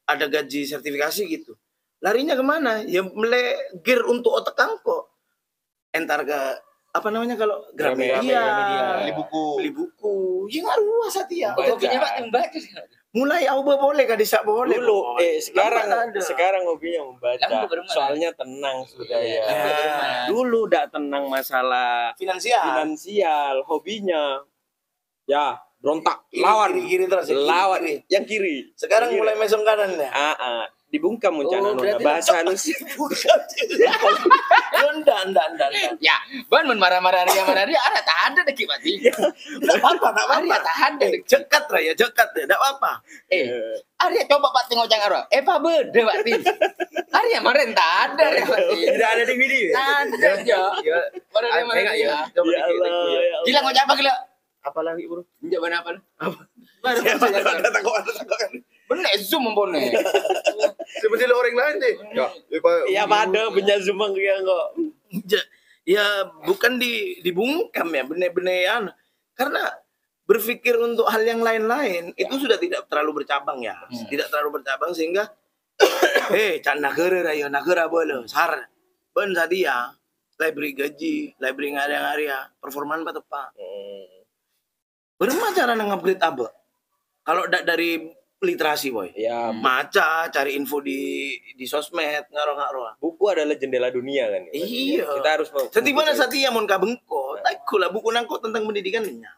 ada gaji sertifikasi gitu. Larinya kemana? Ya mulai gear untuk otak angkok. Entar ke apa namanya kalau Gramedia, beli buku. Ya nggak ruas hati ya. Hobinya Pak membaca. Mulai aku boleh kan bisa boleh. Dulu sekarang Lambat ada. sekarang hobinya membaca. Lambat bermain. Soalnya tenang sudah ya. Ya. Dulu tidak tenang masalah finansial, hobinya ya berontak lawan kiri terus ya, lawan kiri. yang kiri. Sekarang Kiri. mulai mesong kanan ya. Dibungkam muncana berarti bahasa anu Dan. Ya, ban marah-marah dia ada tak ada deh Mati. Enggak apa-apa, Arya tak ada. Jekat ya, enggak apa-apa. Arya coba Pak tengok jangan apa beda Mati. Arya kemarin tak ada ya Mati. Tidak ada di video ya. Ada aja. Mana dia? Coba ya Allah, ya Allah. Gila ngocak apa gila? Apa lagi bro? Enggak mana apa? Ada takut. Bener zoom membone. Seperti orang lain deh. Ya pada punya zumang yang kok. Ya bukan dibungkam ya, bener-bener ya. Karena berpikir untuk hal yang lain-lain itu sudah tidak terlalu bercabang ya. Tidak terlalu bercabang sehingga can nagara boleh sar. Ben sadia, library gaji, library ngari-ngari performan apa tepat. Berapa cara nge-upgrade apa? Kalau dari literasi boy. Ya, Maca, cari info di sosmed, ngaruh-ngaruh. buku adalah jendela dunia kan. Iya. Kita harus Setibana satia mon kabengko, taiko lah buku nangko tentang pendidikan nya.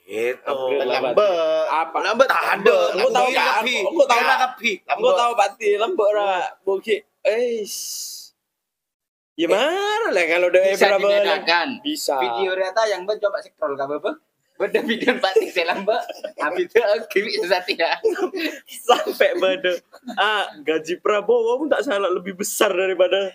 Itu. Lambat. apa? Lambat ada. Aku tahu kapi. aku tahu kapi. Aku tahu pasti lembek ora buki. Gimana lah kalau udah Bisa berapa dibedakan. bisa. Video rata yang ben coba scroll ka apa? Beda video Pak saya lambak. Habis itu kimi satia. Sampai pada gaji Prabowo pun tak salah lebih besar daripada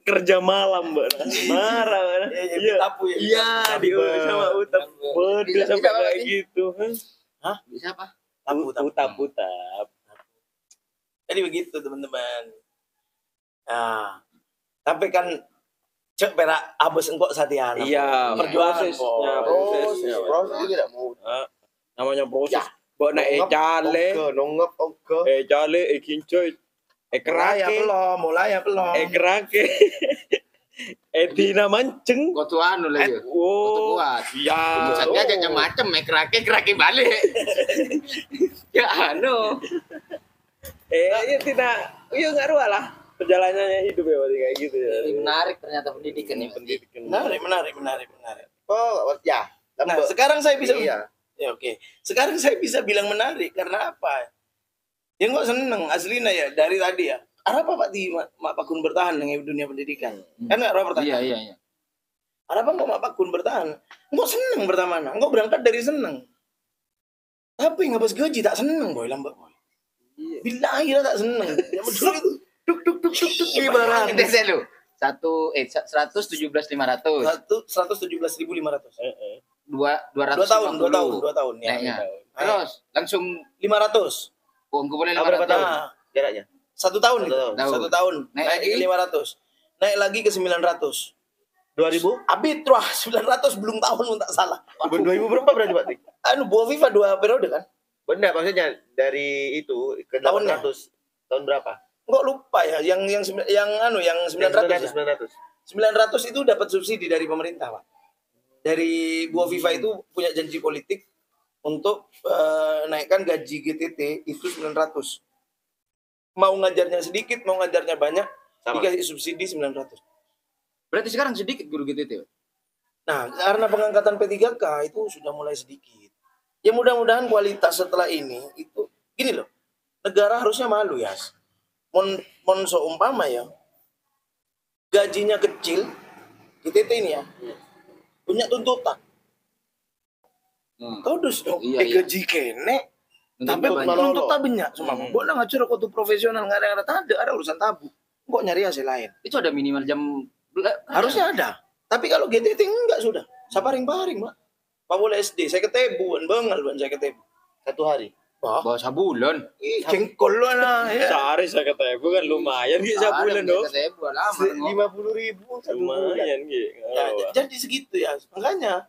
kerja malam Mbak. Marah. Iya, tapu ya. Iya, di sama utap. Beda Bisa sampai apa, kayak Pak? gitu. Bisa apa? Utap. Jadi begitu teman-teman. Nah, tapi kan cek perak abis engkok satia. Iya, Perjuangan prosesnya, kok. Proses tidak mau. namanya proses. Ya. Mbak nak cale, Nongep oke. cale, kincoy, Mulai ya kerake, belum. kerake. Tina manceng. Kau tuh anu lagi. Oh, kuat. ya. Satia aja macam kerake balik. Ya anu. Ya tidak, ngaruh lah. Perjalanannya hidup ya berarti kayak gitu ya. Menarik ternyata pendidikan ini. Pendidikan. Menarik. Oh ya. Nah, Lambat. sekarang saya bisa Iya. Ya oke. Sekarang saya bisa bilang menarik karena apa? Ya nggak seneng aslinya ya dari tadi ya. Apa Pak di Mak Pakun bertahan dengan dunia pendidikan? Kan nggak apa pertanyaan. Iya. Apa nggak Mak Pakun bertahan? Nggak seneng pertama, nggak berangkat dari seneng. Tapi nggak pas gaji tak seneng boy lambat boy. Billahi lah tak seneng. Yang dulu itu duk ibarat. Itu saya lu. 117.500. 117.500. 250. 2 tahun ya. Naiknya. Terus langsung 500. uangku boleh Berapa 500. tahun? Nah, Jaraknya. 1 tahun itu. Tahun. 1 tahun. Naik Naik ke lagi? 500. Naik lagi ke 900. 2000? Abit wah 900 belum tahun pun tak salah. 2000 berapa berarti Pak? Anu buah FIFA 2 periode kan? Benar, maksudnya dari itu ke Tahunnya? 800. Tahun berapa? Enggak lupa ya, yang 900 ya. 900. 900 itu dapat subsidi dari pemerintah, Pak. Dari buah FIFA itu punya janji politik untuk naikkan gaji GTT itu 900. Mau ngajarnya sedikit, mau ngajarnya banyak, Sama. dikasih subsidi 900. Berarti sekarang sedikit guru GTT. Nah, karena pengangkatan P3K itu sudah mulai sedikit. Ya mudah-mudahan kualitas setelah ini itu gini loh. Negara harusnya malu ya. Mon seumpama ya. Gajinya kecil, GTT ini ya. Punya tuntutan. Kau dus dong, Iya, iya. gaji kene. Tapi Tuntutan banyak. nuntut tak banyak semua. Gua nak ngacur kau tuh profesional nggak ada urusan tabu. Kok nyari hasil lain. Itu ada minimal jam Harusnya ada. Tapi kalau GTT enggak sudah. Saparing-paring, Pak. Pak boleh SD, saya ketebu, bengal ban saya ketebu. 1 hari. Wah, bawa sabulan. ih, jengkol lah nah. Ya. Sehari saya kata kan lumayan gitu sebulan dong. Lama. 50.000 1 bulan. Lumayan gitu. Ya, jadi segitu ya. Makanya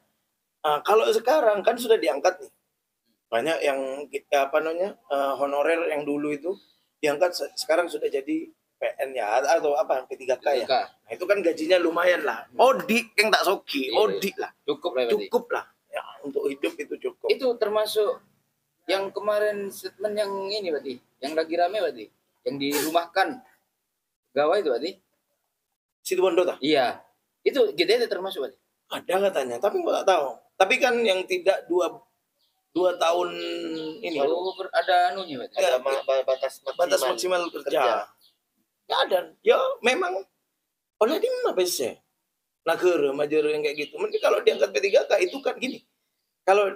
kalau sekarang kan sudah diangkat nih. Banyak yang honorer yang dulu itu diangkat sekarang sudah jadi PN ya atau apa P3K ya. Nah, itu kan gajinya lumayan lah. Odik yang tak soki, Iya. odik lah. Cukup lah berarti. Cukup lah. Ya, untuk hidup itu cukup. Itu termasuk yang kemarin statement yang ini berarti, yang lagi rame berarti, yang dirumahkan pegawai itu berarti. Situ Bondo tak? Iya. Itu GTT termasuk berarti. Ada katanya, tapi nggak tahu. Tapi kan yang tidak dua tahun ini Kalau ada anunya berarti. Ya, Ada batas batas maksimal kerja. Ya ada. Ya memang oleh di mana biasanya? Negara majer yang kayak gitu. Mungkin kalau diangkat P3K itu kan gini. Kalau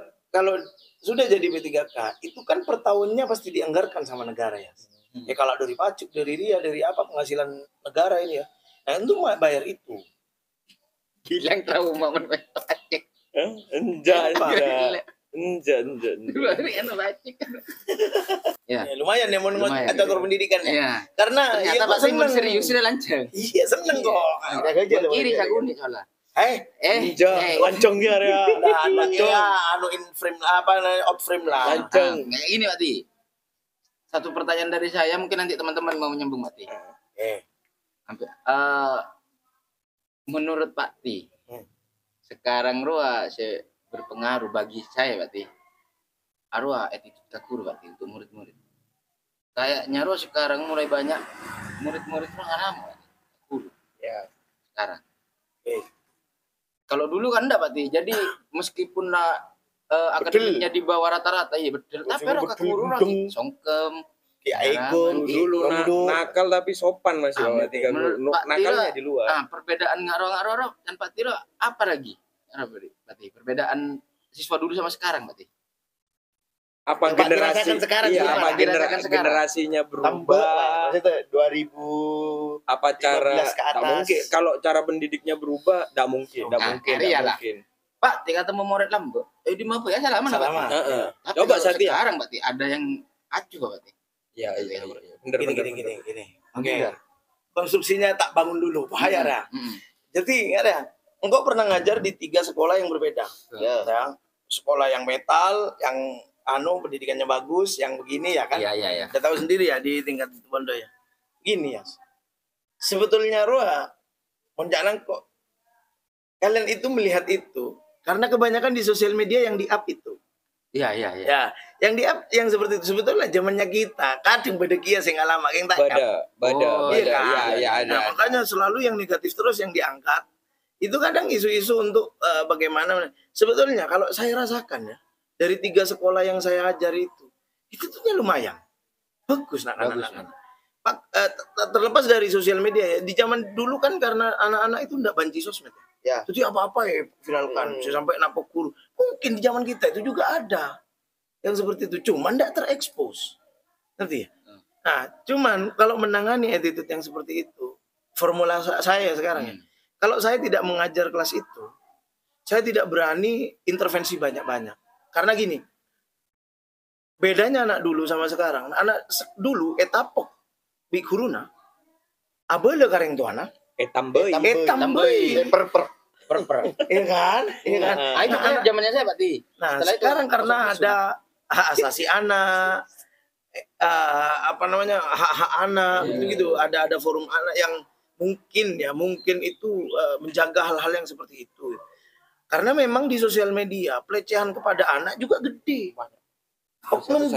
sudah jadi P3K itu kan per tahunnya pasti dianggarkan sama negara ya. Ya kalau dari pajak, dari RIA, dari apa penghasilan negara ini ya. Nah itu bayar itu. Bilang trauma menpajak. Enggak. Dua hari enak pajak. Ya. Ya, lumayan ya mau Lumayan. catur pendidikan ya. Iya. Karena Ternyata ya Pak kok Simon seneng. serius sudah lancar. Iya seneng kok. Ada gaji ada. Kiri saguni soalnya. Enggak. Lancong dia ya. Nah, ya anu in frame apa out frame lah. Lancong. Nah, ini Mati. Satu pertanyaan dari saya, mungkin nanti teman-teman mau menyambung Mati. Menurut Pak Ti, sekarang Roa berpengaruh bagi saya Pak Ti. Arwah attitude kakuru Pak Ti untuk murid-murid. Kayaknya Roa sekarang mulai banyak murid-murid pengalaman kakuru. Ya. Sekarang. Kalau dulu kan enggak Pak Ti. Jadi meskipun akademiknya di bawah rata-rata, iya betul. Tapi Roa kakuru lagi songkem. Ya Egon Dulu nakal tapi sopan masih tiga Menurut Pak nakalnya Tira, di luar. Perbedaan ngaro-ngaro dan Pak Tiro apa lagi? Apa berarti? Perbedaan siswa dulu sama sekarang berarti? Apa Yang Pak generasi dirasakan sekarang iya, gimana? apa Dirasakan sekarang. generasinya Tambah lah. berubah? Maksudnya 2000 Apa cara 15 ke atas. tak mungkin kalau cara pendidiknya berubah tidak mungkin, tidak Nah, mungkin, iyalah. mungkin. Pak, tiga ketemu murid lambo. Di mana ya salaman Salaman. Pak? Heeh. Tapi Coba kalau Satya. sekarang berarti ada yang acuh berarti. Iya, iya, iya. Bener, gini bener, gini bener. gini. Oke. Konstruksinya tak bangun dulu, bahaya ya. Mm-mm. Jadi ada. Engkau pernah ngajar di 3 sekolah yang berbeda. Ya. Ya. Sekolah yang metal, yang pendidikannya bagus, yang begini ya kan. Iya, iya, iya. Udah tahu sendiri ya di tingkat Bondo ya. Gini ya. Sebetulnya Roa, jangan kok kalian itu melihat itu karena kebanyakan di sosial media yang di-up itu. Iya, iya, iya. Ya, yang di-up yang seperti itu sebetulnya zamannya kita. Kadang beda kia sing lama yang tak up. Bada, Oh, bada. Iya kan? Iya, iya, ada. Nah, makanya selalu yang negatif terus yang diangkat. Itu kadang isu-isu untuk bagaimana. Sebetulnya kalau saya rasakan ya, dari 3 sekolah yang saya ajar itu tuh lumayan. Bagus nak Bagus. anak-anak. Terlepas dari sosial media ya, di zaman dulu kan karena anak-anak itu enggak banci sosmed. Ya. Jadi apa-apa ya viralkan, bisa sampai napok guru. Mungkin di zaman kita itu juga ada yang seperti itu, cuma enggak terekspos. Ngerti ya? Nah, cuman kalau menangani attitude yang seperti itu, formula saya sekarang ya. Kalau saya tidak mengajar kelas itu, saya tidak berani intervensi banyak-banyak. Karena gini, bedanya anak dulu sama sekarang. Anak dulu etapok bi guruna, abele kareng tuana, Tambay. per. Iya kan? Iya kan? Ah, itu kan zamannya saya, Pak Ti. Nah, Setelah itu, sekarang karena masuk ada hak asasi anak, hak-hak anak, gitu. Ada forum anak yang mungkin itu menjaga hal-hal yang seperti itu. Karena memang di sosial media pelecehan kepada anak juga gede. Oknum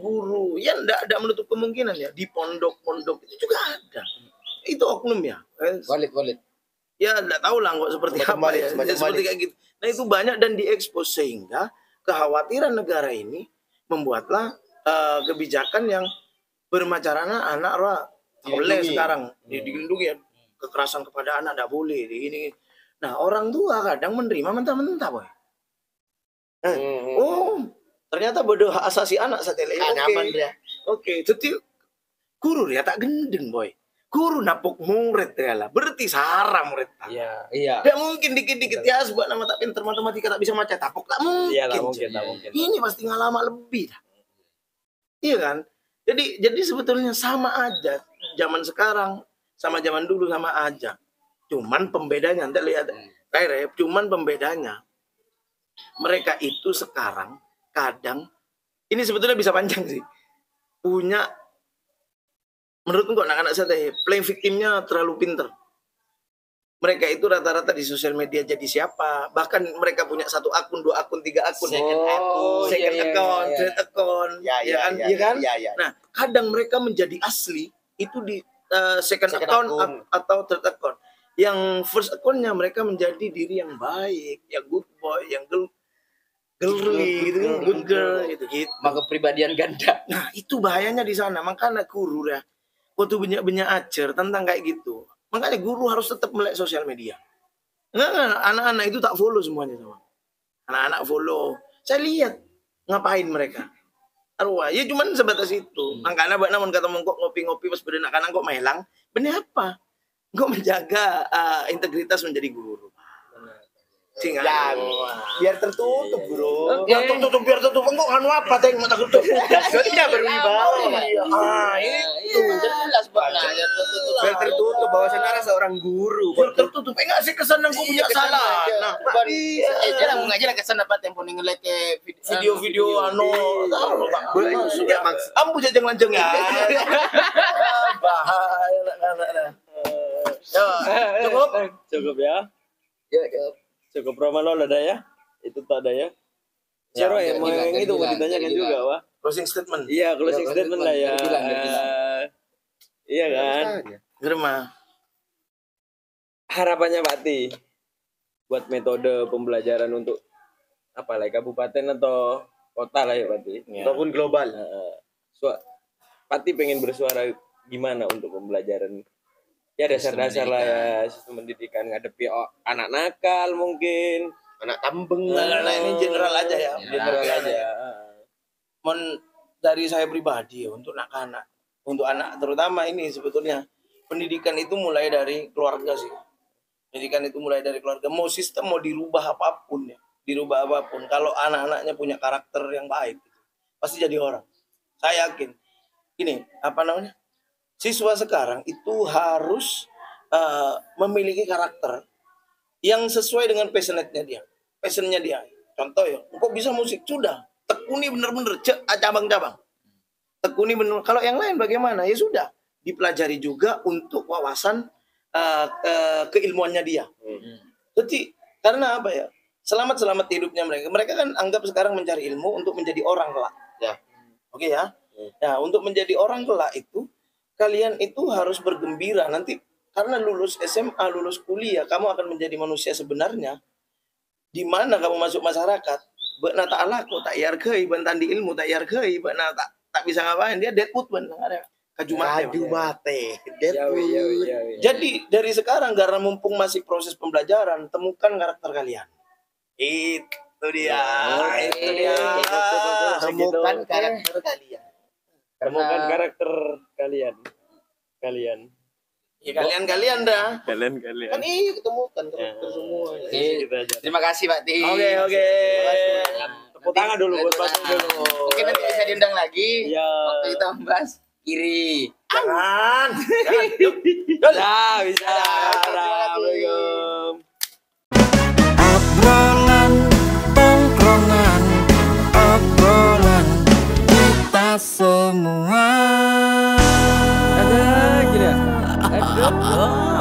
guru ya enggak menutup kemungkinan ya di pondok-pondok itu juga ada. Itu oknum ya. Valid. Ya enggak tahu lah kok seperti apa ya. Seperti kayak gitu. Nah, itu banyak dan diekspos sehingga kekhawatiran negara ini membuatlah kebijakan yang bermacarana anak boleh sekarang dilindungi ya. Kekerasan kepada anak enggak boleh ini. Nah, orang tua kadang menerima mentah-mentah, boy. Oh, ternyata bodoh hak asasi anak setelah Nyaman dia. Oke, jadi guru ya tak gendeng, boy. Guru napok murid ya lah. Berarti sarah murid. Iya. Tidak mungkin dikit-dikit ya sebab nama tak pinter matematika tak bisa maca tapok tak mungkin. Iya, tak mungkin. Ini pasti ngalama lebih. Iya kan? Jadi sebetulnya sama aja zaman sekarang sama zaman dulu sama aja. Cuman pembedanya, nanti lihat, cuman pembedanya mereka itu sekarang kadang ini sebetulnya bisa panjang sih. Punya menurutku kok anak-anak saya playing victimnya terlalu pinter. Mereka itu rata-rata di sosial media jadi siapa? Bahkan mereka punya 1 akun, 2 akun, 3 akun. Second account, third account. Ya kan? Nah, kadang mereka menjadi asli itu di second account atau third account. Yang first account-nya mereka menjadi diri yang baik, yang good boy, yang girly gitu, good girl gitu. Maka kepribadian ganda. Nah, itu bahayanya di sana. Makanya guru ya, waktu banyak ajar tentang kayak gitu. Makanya guru harus tetap melek sosial media. Nah, anak-anak itu tak follow semuanya sama. Anak-anak follow. Saya lihat ngapain mereka. Arwah, ya cuman sebatas itu. Makanya namun kata kok ngopi-ngopi pas berenak kanan kok melang. Bener apa? Kok menjaga integritas menjadi guru. Ya, biar tertutup, bro. Biar tertutup. Kok anu apa teng mata tutup. Jadinya berwibawa. Itu jelas banget. Biar tertutup bahwa saudara seorang guru. Biar tertutup. Enggak sih kesan yang punya salah. Nah, jangan mengajar kesan apa tempo ngelet ke video-video ambu jajang lanjeng ya. Bahaya. Cukup ya. Ya. Cukup Romano ada ya? Itu tak ada ya? Siapa yang mau yang itu mau ditanyakan juga, Wah. Closing statement. Iya, closing statement lah ya. Iya kan? Germa. Harapannya Pak Ti buat metode pembelajaran untuk apa lah, kabupaten atau kota lah ya Pak Ti. Ataupun global. Pak Ti pengen bersuara gimana untuk pembelajaran? Ya dasar-dasar lah ya, sistem pendidikan ngadepi anak nakal mungkin, anak tambeng. Nah, ini general aja ya. General aja. Dari saya pribadi ya, untuk anak-anak, untuk anak terutama ini sebetulnya pendidikan itu mulai dari keluarga sih. Pendidikan itu mulai dari keluarga. Mau sistem mau dirubah apapun ya, kalau anak-anaknya punya karakter yang baik, pasti jadi orang. Saya yakin. Ini siswa sekarang itu harus memiliki karakter yang sesuai dengan passionnya dia. Contoh ya, kok bisa musik? Sudah, tekuni bener-bener cabang-cabang. Tekuni bener. Kalau yang lain bagaimana? Ya sudah, dipelajari juga untuk wawasan keilmuannya dia. Jadi karena apa ya? Selamat hidupnya mereka. Mereka kan anggap sekarang mencari ilmu untuk menjadi orang kelak. Ya. Oke ya. Nah, untuk menjadi orang kelak itu kalian itu harus bergembira nanti karena lulus SMA, lulus kuliah, kamu akan menjadi manusia sebenarnya. Di mana kamu masuk masyarakat, beuna tak laku, tak yargai, bentan di ilmu tak yargai, beuna tak bisa ngapain, dia deadwood benar ada. Kaju mate. Jadi dari sekarang karena mumpung masih proses pembelajaran, temukan karakter kalian. Itu dia. Temukan karakter kalian. Temukan karakter kalian. Ya kalian dah. Kalian. Kan ketemukan karakter semua. Kita aja. Terima kasih Pak Ti. Oke. Tepuk tangan dulu buat Mas dulu. Mungkin nanti bisa diundang lagi. Iya. Waktu kita membahas kiri. Jangan. Yuk. Ya, bisa. Assalamualaikum. Obrolan tongkrongan, obrolan kita semua. Ada gini ya. Aduh.